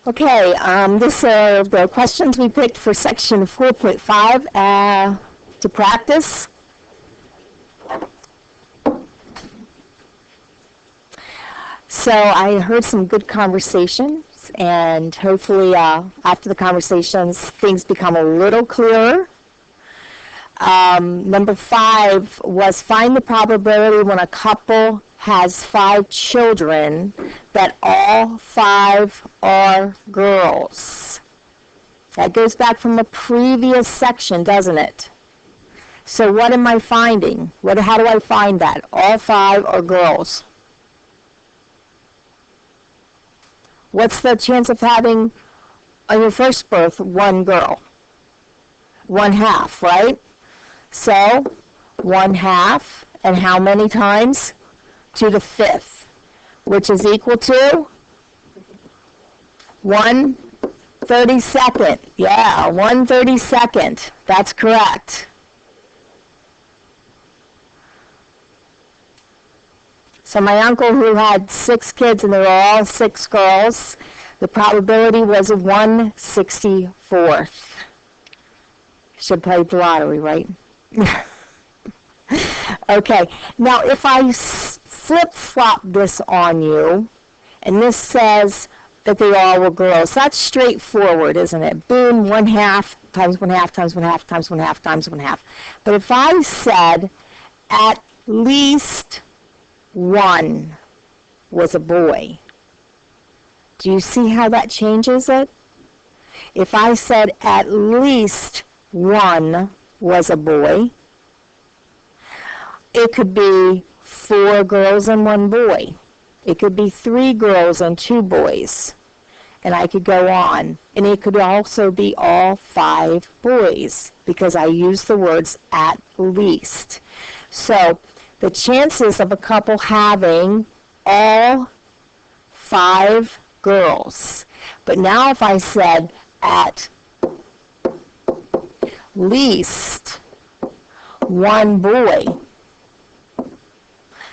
Okay, this are the questions we picked for section 4.5 to practice. So I heard some good conversations, and hopefully after the conversations, things become a little clearer. Number 5 was find the probability when a couple has 5 children that all 5 are girls. That goes back from a previous section, doesn't it? So what am I finding? How do I find that? All 5 are girls. What's the chance of having, on your first birth, 1 girl? 1/2, right? So 1/2, and how many times? To the 5th, which is equal to 1/32. Yeah, 1/32. That's correct. So my uncle, who had 6 kids and they were all 6 girls, the probability was a 1/64. Should play the lottery, right? Okay, now if I flip-flop this on you, and this says that they all were girls, that's straightforward, isn't it? Boom, 1/2 times 1/2 times 1/2 times 1/2 times 1/2. But if I said at least 1 was a boy, do you see how that changes it? If I said at least 1 was a boy, it could be 4 girls and 1 boy. It could be 3 girls and 2 boys. And I could go on. And it could also be all 5 boys, because I use the words at least. So the chances of a couple having all 5 girls. But now if I said at least 1 boy,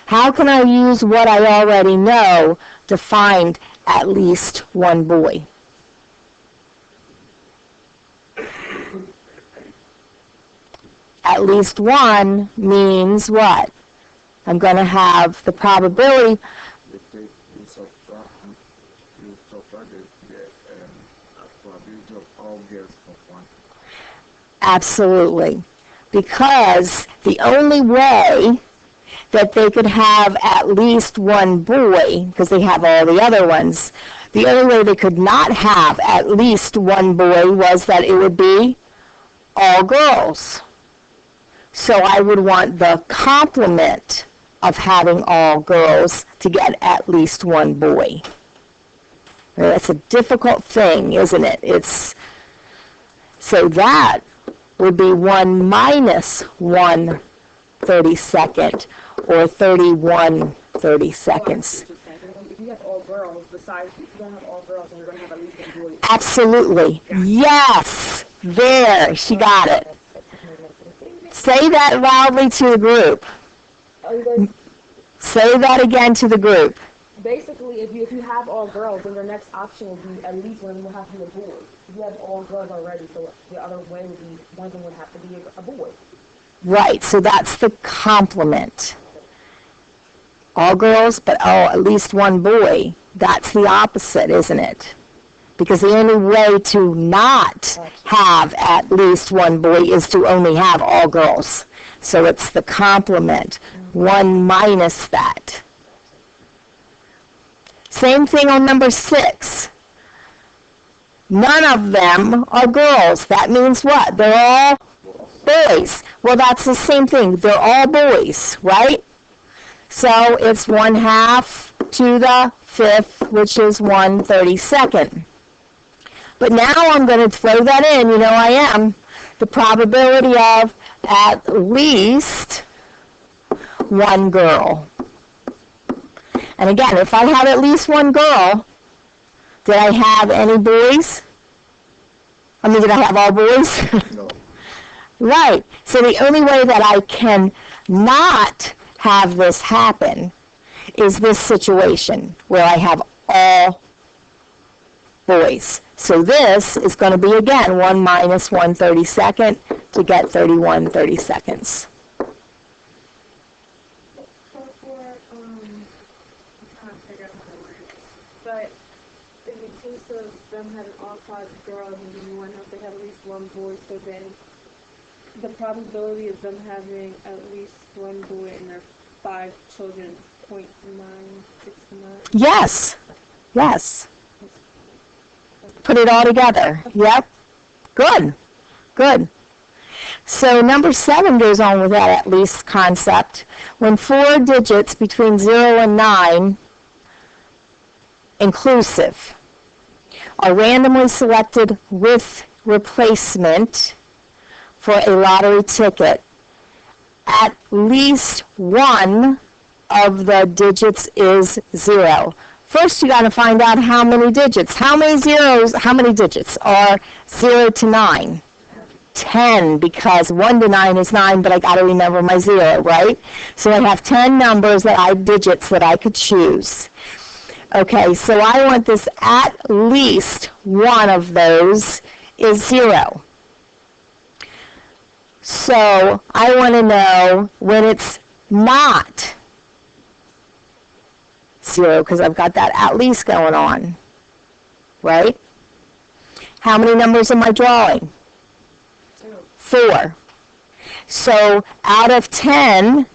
how can I use what I already know to find at least 1 boy? At least 1 means what? I'm going to have the probability. Absolutely. Because the only way that they could have at least 1 boy, because they have all the other ones, the only way they could not have at least 1 boy was that it would be all girls. So I would want the complement of having all girls to get at least 1 boy. That's a difficult thing, isn't it? So that would be 1 minus 1/32, or 31 30-seconds. If you have all girls, besides, if you don't have all girls, then you're going to have at least 1 boy. Absolutely. Yes. There. She got it. Say that loudly to the group. Say that again to the group. Basically, if you have all girls, then your next option will be at least one will have to be a boy. If you have all girls already, so the other way would be one of them would have to be a boy. Right, so that's the complement. All girls, but at least 1 boy. That's the opposite, isn't it? Because the only way to not have at least 1 boy is to only have all girls. So it's the complement. 1 minus that. Same thing on number 6. None of them are girls. That means what? They're all boys. Well, that's the same thing. They're all boys, right? So it's 1/2 to the 5th, which is 1/32. But now I'm going to throw that in, I am, the probability of at least 1 girl. And again, if I have at least 1 girl, did I have any boys? Did I have all boys? No. Right. So the only way that I can not have this happen is this situation where I have all boys. So this is going to be, again, 1 minus 1 32nd to get 31 32nds. But in the case of them having all 5 girls and then one have to have at least 1 boy, so then the probability of them having at least 1 boy and their 5 children, 0.969. Yes. Yes. Put it all together. Yep. Good. Good. So number 7 goes on with that at least concept. When 4 digits between 0 and 9, inclusive, are randomly selected with replacement for a lottery ticket, at least one of the digits is 0. First, you got to find out how many digits. How many digits are 0 to 9? 10, because 1 to 9 is 9, but I got to remember my 0, right? So I have 10 digits that I could choose. Okay, so I want this at least one of those is 0. So I want to know when it's not 0, because I've got that at least going on, right? How many numbers am I drawing? 4. So out of 10,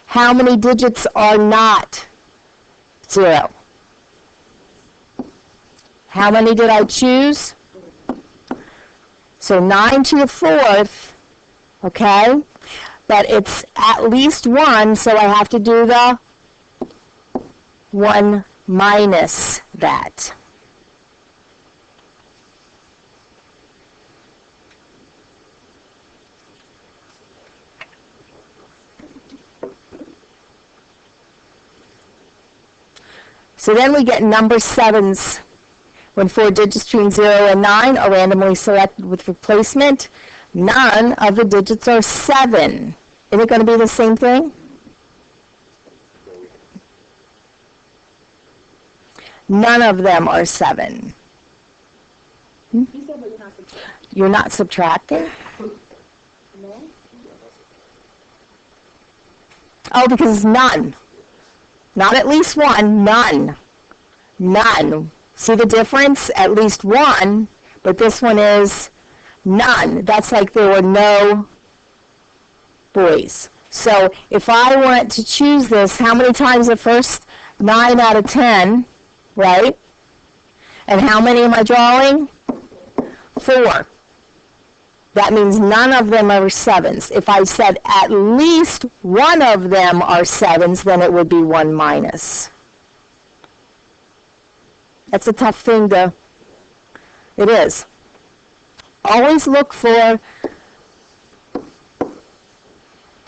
how many digits are not 0? How many did I choose? So 9 to the 4th, okay? But it's at least 1, so I have to do the 1 minus that. So then we get number 7s. When 4 digits between 0 and 9 are randomly selected with replacement, none of the digits are 7. Is it going to be the same thing? None of them are 7. You said, but you're not subtracting. You're not subtracting? No? Oh, because it's none. Not at least one, none. None. See the difference? At least one, but this one is none. That's like there were no boys. So if I want to choose this, how many times the first 9 out of 10, right? And how many am I drawing? 4. That means none of them are 7s. If I said at least one of them are 7s, then it would be 1 minus. That's a tough thing to, it is. Always look for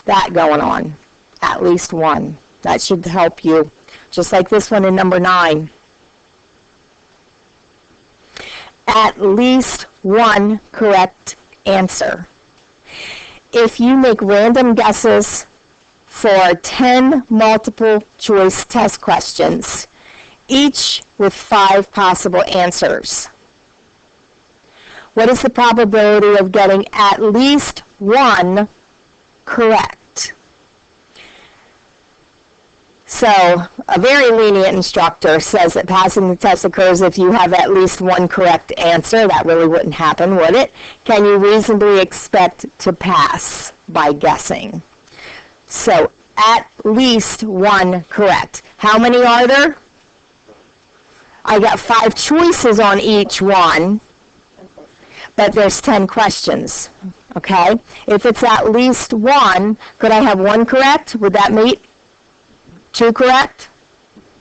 that going on, at least one. That should help you, just like this one in number 9. At least one correct answer. If you make random guesses for 10 multiple choice test questions, each with 5 possible answers, what is the probability of getting at least one correct? So a very lenient instructor says that passing the test occurs if you have at least one correct answer. That really wouldn't happen, would it? Can you reasonably expect to pass by guessing? So at least one correct. How many are there? I got 5 choices on each one, but there's 10 questions, okay? If it's at least one, could I have 1 correct? Would that meet? 2 correct?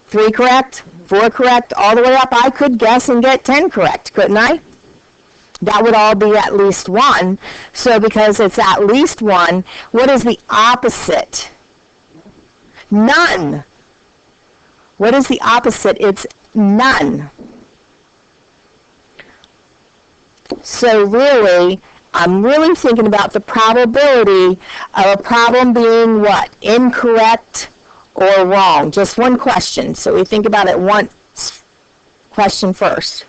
3 correct? 4 correct? All the way up, I could guess and get 10 correct, couldn't I? That would all be at least 1. So because it's at least 1, what is the opposite? None. What is the opposite? It's none. So really, I'm really thinking about the probability of a problem being what? Incorrect or wrong. Just one question. So we think about it once. question first.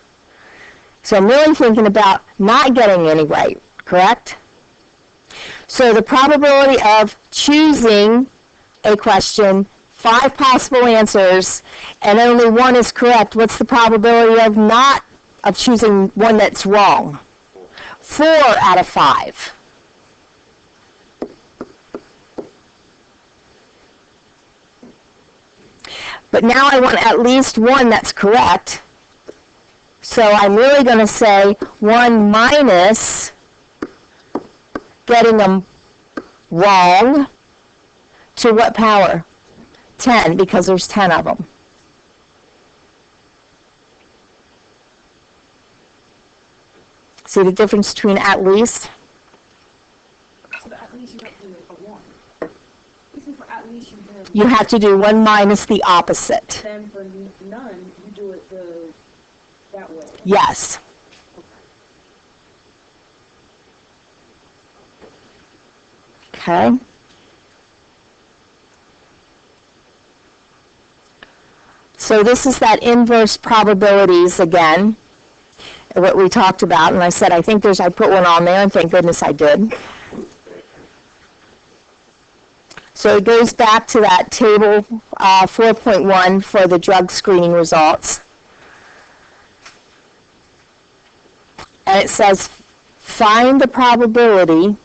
So I'm really thinking about not getting any right, correct? So the probability of choosing a question, 5 possible answers, and only one is correct, what's the probability of choosing one that's wrong? 4 out of 5. But now I want at least one that's correct. So I'm really going to say 1 minus getting them wrong to what power? 10, because there's 10 of them. See the difference between at least? So at least you have to do a 1. Even for at least You have to do 1 minus the opposite. Then for none, you do it that way. Yes. Okay. So this is that inverse probabilities again, what we talked about, and I said I put one on there, and thank goodness I did. So it goes back to that table 4.1 for the drug screening results. And it says, find the probability.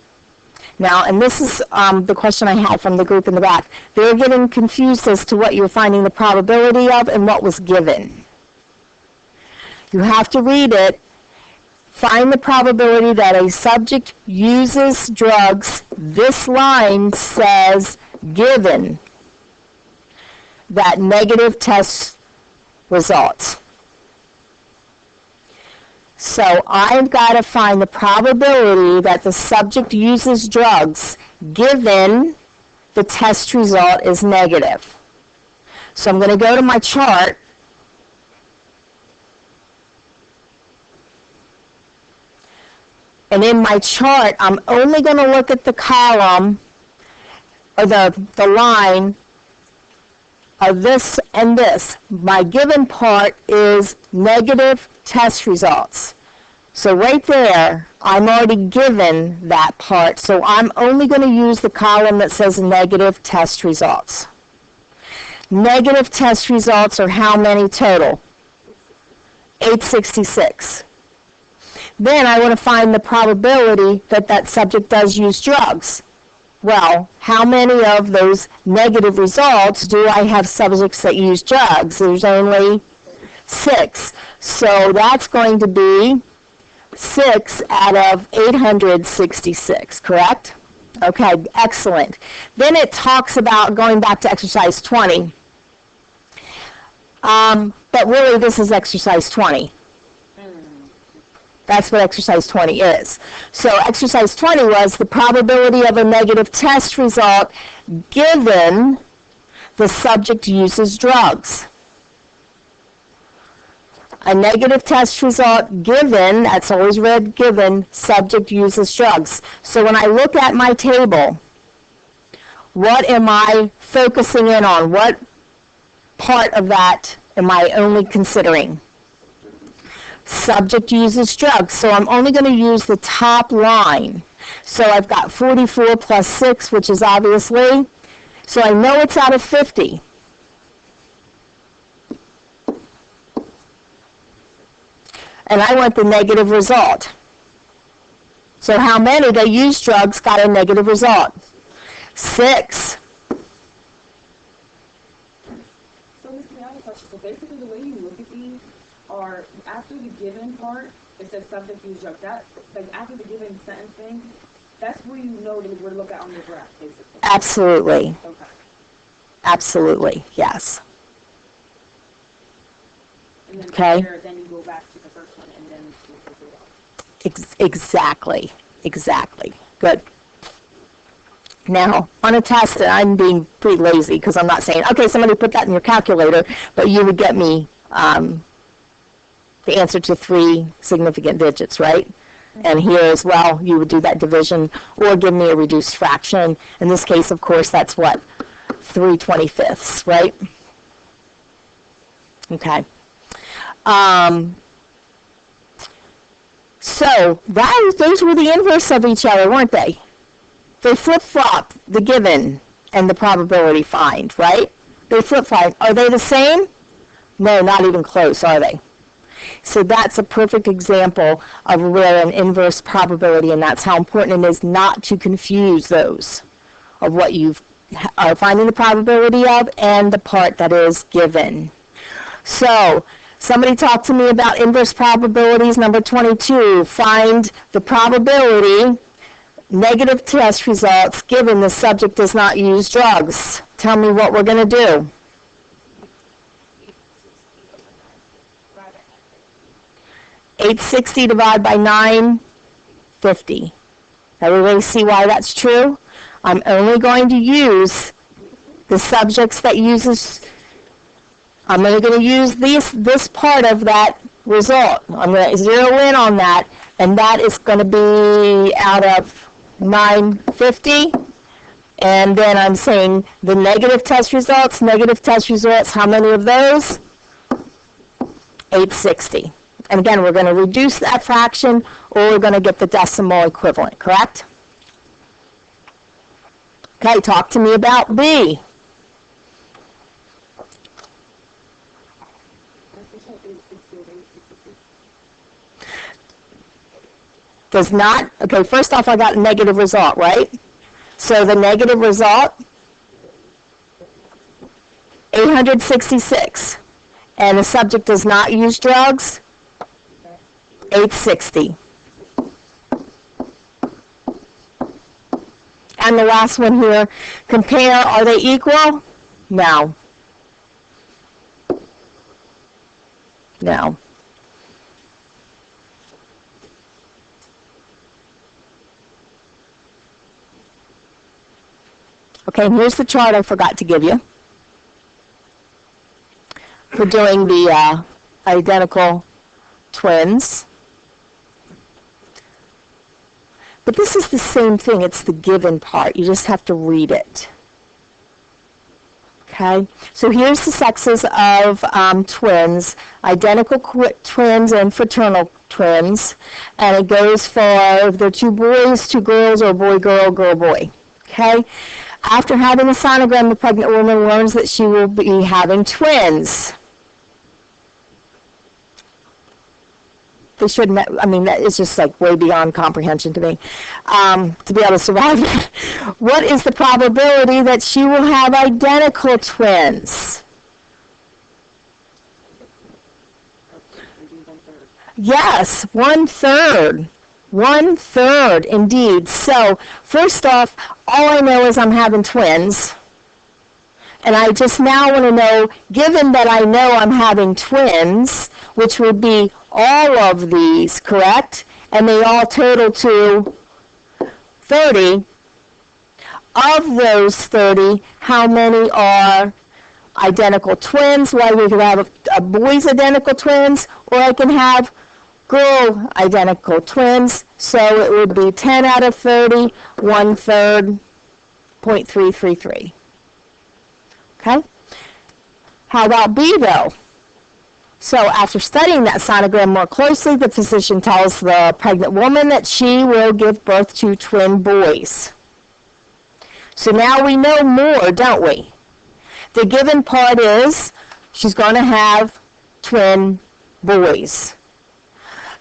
Now, and this is the question I had from the group in the back. They're getting confused as to what you're finding the probability of and what was given. You have to read it. Find the probability that a subject uses drugs. This line says, given that negative test results. So I've got to find the probability that the subject uses drugs given the test result is negative. So I'm going to go to my chart. And in my chart, I'm only going to look at the column or the line of this and this. My given part is negative test results. So right there, I'm already given that part, so I'm only going to use the column that says negative test results. Negative test results are how many total? 866. Then I want to find the probability that that subject does use drugs. Well, how many of those negative results do I have subjects that use drugs? There's only 6. So that's going to be 6 out of 866, correct? Okay, excellent. Then it talks about going back to exercise 20. But really, this is exercise 20. That's what exercise 20 is. So exercise 20 was the probability of a negative test result given the subject uses drugs. A negative test result given, that's always read given, subject uses drugs. So when I look at my table, what am I focusing in on? What part of that am I only considering? Subject uses drugs. So I'm only going to use the top line. So I've got 44 plus 6, which is obviously, so I know it's out of 50. And I want the negative result. So how many that use drugs got a negative result? 6. So, Ms. I have a question. So basically the way you look at these are after the given part, it says subject use drugs. That, like after the given sentence thing, that's where you know where to look at on your graph, basically. Absolutely. Okay. Absolutely, yes. And then Okay. there, then you go back to the first one and then you figure it out. Exactly. Good. Now, on a test, and I'm being pretty lazy because I'm not saying, okay, somebody put that in your calculator, but you would get me the answer to 3 significant digits, right? And here as well, you would do that division or give me a reduced fraction. In this case, of course, that's what? 3/25, right? Okay. So those were the inverse of each other, weren't they? They flip-flop the given and the probability find, right? They flip-flop. Are they the same? No, not even close, are they? So that's a perfect example of where an inverse probability, and that's how important it is not to confuse those of what you are finding the probability of and the part that is given. So somebody talk to me about inverse probabilities. Number 22, find the probability negative test results given the subject does not use drugs. Tell me what we're going to do. $860 divided by 950. Everybody see why that's true? I'm only going to use the subjects that uses, I'm only going to use this part of that result. I'm going to zero in on that, and that is going to be out of 950. And then I'm saying the negative test results, how many of those? 860. And again, we're going to reduce that fraction, or we're going to get the decimal equivalent, correct? Okay, talk to me about B. Does not, okay, first off, I got a negative result, right? So the negative result, 866. And the subject does not use drugs, 860. And the last one here, compare, are they equal? No. No. Okay, and here's the chart I forgot to give you. We're doing the identical twins. But this is the same thing. It's the given part. You just have to read it. Okay? So here's the sexes of twins, identical twins and fraternal twins. And it goes for if they're two boys, two girls, or boy, girl, girl, boy. Okay? After having a sonogram, the pregnant woman learns that she will be having twins. They shouldn't, I mean, that is just like way beyond comprehension to me, to be able to survive. What is the probability that she will have identical twins? Yes, 1/3. 1/3, indeed. So, first off, all I know is I'm having twins. And I just now want to know, given that I know I'm having twins, which would be all of these, correct? And they all total to 30. Of those 30, how many are identical twins? Well, we could have a boys identical twins, or I can have girl identical twins. So it would be 10 out of 30, 1/3, 0.333. Okay? How about B, though? So after studying that sonogram more closely, the physician tells the pregnant woman that she will give birth to twin boys. So now we know more, don't we? The given part is she's going to have twin boys.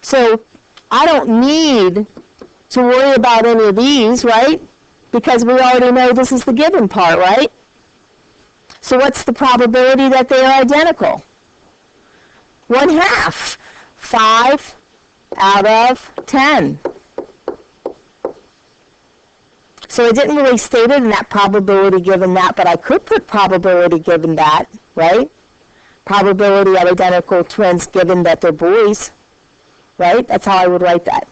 So I don't need to worry about any of these, right? Because we already know this is the given part, right? So what's the probability that they are identical? 1/2. 5 out of 10. So it didn't really state it in that probability given that, but I could put probability given that, right? Probability of identical twins given that they're boys, right? That's how I would write that.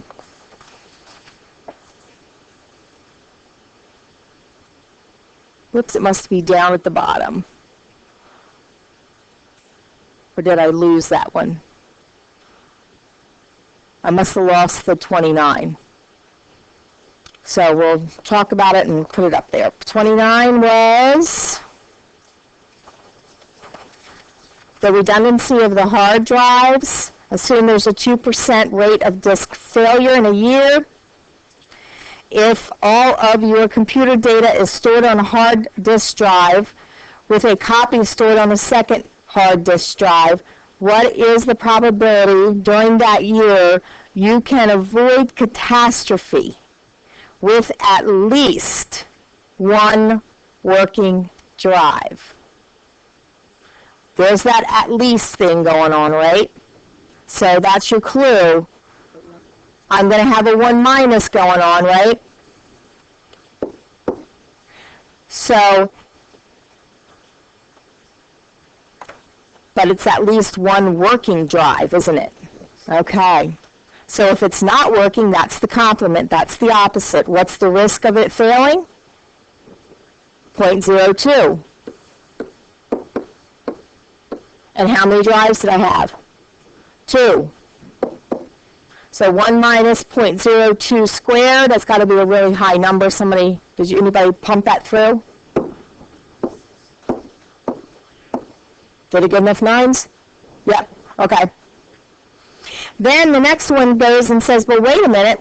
Whoops, it must be down at the bottom. Or did I lose that one? I must have lost the 29. So we'll talk about it and put it up there. 29 was The redundancy of the hard drives, assume there's a 2% rate of disk failure in a year. If all of your computer data is stored on a hard disk drive with a copy stored on a second hard disk drive, what is the probability during that year you can avoid catastrophe with at least one working drive? There's that at least thing going on, right? So that's your clue. I'm going to have a 1 minus going on, right? So, but it's at least one working drive, isn't it? Okay. So if it's not working, that's the complement. That's the opposite. What's the risk of it failing? 0.02. And how many drives did I have? 2. So 1 minus 0.02 squared, that's got to be a really high number. Anybody pump that through? Did it get enough 9s? Yep, okay. Then the next one goes and says, well, wait a minute.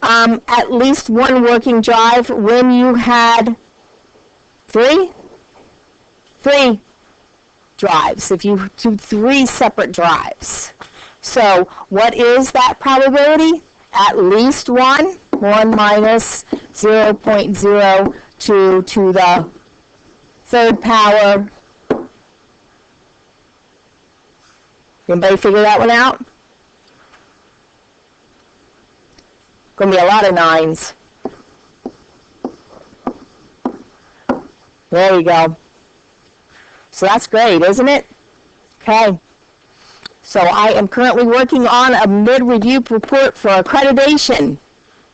At least one working drive when you had 3 drives, if you do 3 separate drives. So what is that probability? At least 1. 1 minus 0.02 to the third power. Anybody figure that one out? Going to be a lot of 9s. There you go. So that's great, isn't it? Okay. So I am currently working on a mid-review report for accreditation.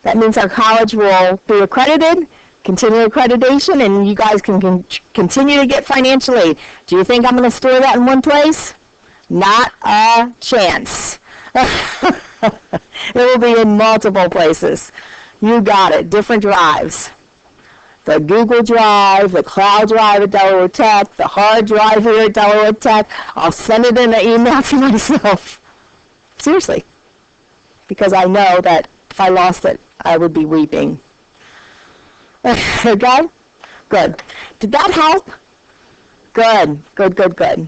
That means our college will be accredited, continue accreditation, and you guys can continue to get financial aid. Do you think I'm going to store that in one place? Not a chance. It will be in multiple places. You got it. Different drives. The Google Drive, the Cloud Drive at Delaware Tech, the hard drive here at Delaware Tech. I'll send it in an email to myself. Seriously. Because I know that if I lost it, I would be weeping. Okay? Good. Did that help? Good. Good, good, good.